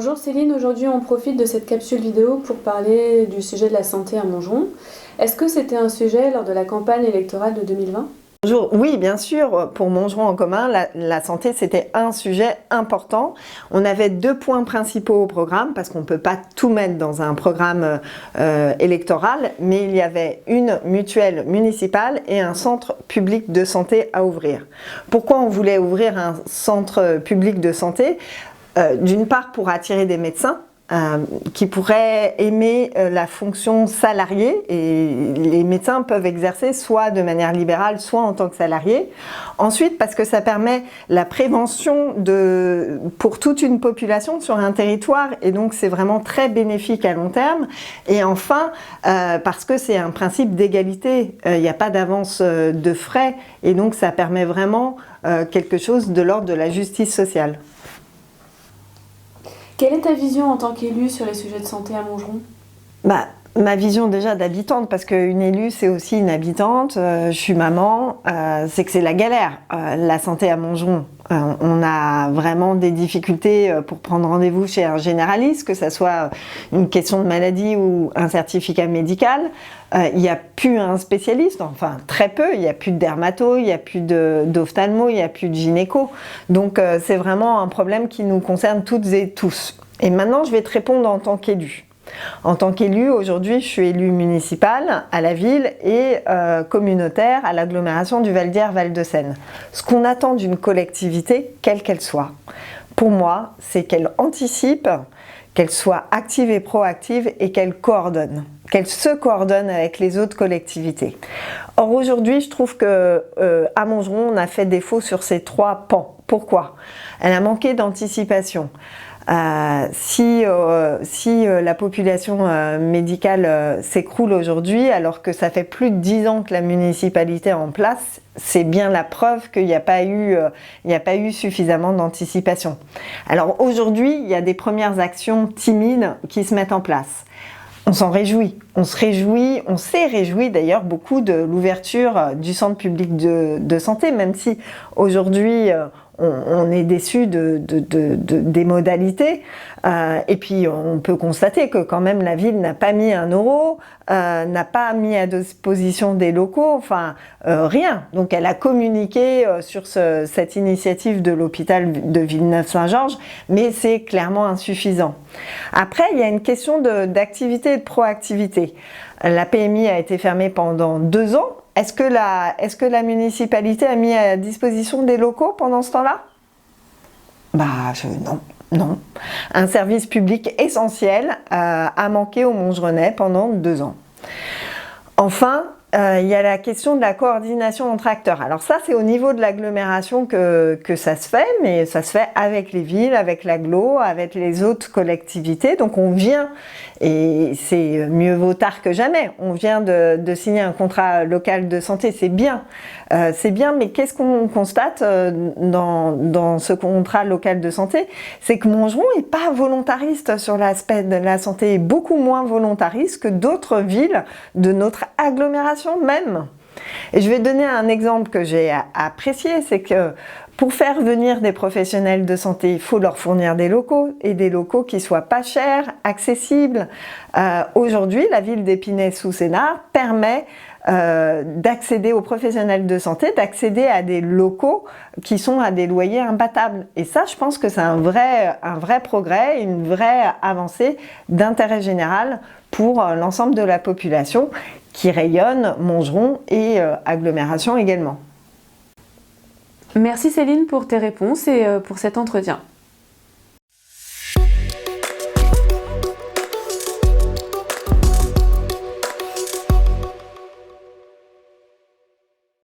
Bonjour Céline, aujourd'hui on profite de cette capsule vidéo pour parler du sujet de la santé à Montgeron. Est-ce que c'était un sujet lors de la campagne électorale de 2020 ? Bonjour. Oui, bien sûr, pour Montgeron en commun, la santé c'était un sujet important. On avait 2 points principaux au programme, parce qu'on ne peut pas tout mettre dans un programme électoral, mais il y avait une mutuelle municipale et un centre public de santé à ouvrir. Pourquoi on voulait ouvrir un centre public de santé ? D'une part pour attirer des médecins qui pourraient aimer la fonction salariée, et les médecins peuvent exercer soit de manière libérale, soit en tant que salariés. Ensuite, parce que ça permet la prévention pour toute une population sur un territoire, et donc c'est vraiment très bénéfique à long terme. Et enfin, parce que c'est un principe d'égalité, il n'y a pas d'avance de frais, et donc ça permet vraiment quelque chose de l'ordre de la justice sociale. Quelle est ta vision en tant qu'élue sur les sujets de santé à Montgeron ? Ma vision déjà d'habitante, parce qu'une élue c'est aussi une habitante, je suis maman, c'est que c'est la galère, la santé à Montgeron. On a vraiment des difficultés pour prendre rendez-vous chez un généraliste, que ce soit une question de maladie ou un certificat médical. Il n'y a plus un spécialiste, enfin très peu, il n'y a plus de dermato, il n'y a plus d'ophtalmo, il n'y a plus de gynéco. Donc c'est vraiment un problème qui nous concerne toutes et tous. Et maintenant je vais te répondre en tant qu'élue. En tant qu'élue, aujourd'hui, je suis élue municipale à la ville et communautaire à l'agglomération du Val-d'Hier-Val de Seine. Ce qu'on attend d'une collectivité, quelle qu'elle soit, pour moi, c'est qu'elle anticipe, qu'elle soit active et proactive et qu'elle coordonne, qu'elle se coordonne avec les autres collectivités. Or aujourd'hui, je trouve que à Montgeron, on a fait défaut sur ces 3 pans. Pourquoi ? Elle a manqué d'anticipation. Si la population médicale s'écroule aujourd'hui, alors que ça fait plus de 10 ans que la municipalité est en place, c'est bien la preuve qu'il n'y a pas eu suffisamment d'anticipation. Alors aujourd'hui, il y a des premières actions timides qui se mettent en place. On s'en réjouit, on s'est réjoui d'ailleurs beaucoup de l'ouverture du centre public de santé, même si aujourd'hui on est déçu des modalités. Et puis on peut constater que quand même la ville n'a pas mis 1 euro, n'a pas mis à disposition des locaux, enfin rien. Donc elle a communiqué sur cette initiative de l'hôpital de Villeneuve-Saint-Georges, mais c'est clairement insuffisant. Après, il y a une question d'activité et de proactivité. La PMI a été fermée pendant 2 ans. Est-ce que la municipalité a mis à disposition des locaux pendant ce temps-là ? Non. Un service public essentiel a manqué aux Montgeronais pendant 2 ans. Enfin, il y a la question de la coordination entre acteurs. Alors ça, c'est au niveau de l'agglomération que ça se fait, mais ça se fait avec les villes, avec l'agglo, avec les autres collectivités. Donc on vient, et c'est mieux vaut tard que jamais, on vient de signer un contrat local de santé, c'est bien, mais qu'est-ce qu'on constate dans ce contrat local de santé ? C'est que Montgeron n'est pas volontariste sur l'aspect de la santé, est beaucoup moins volontariste que d'autres villes de notre agglomération même. Et je vais donner un exemple que j'ai apprécié, c'est que pour faire venir des professionnels de santé, il faut leur fournir des locaux, et des locaux qui soient pas chers, accessibles. Aujourd'hui, la ville d'Épinay-sous-Sénart permet d'accéder aux professionnels de santé, d'accéder à des locaux qui sont à des loyers imbattables. Et ça, je pense que c'est un vrai progrès, une vraie avancée d'intérêt général pour l'ensemble de la population qui rayonne Montgeron et agglomération également. Merci Céline pour tes réponses et pour cet entretien.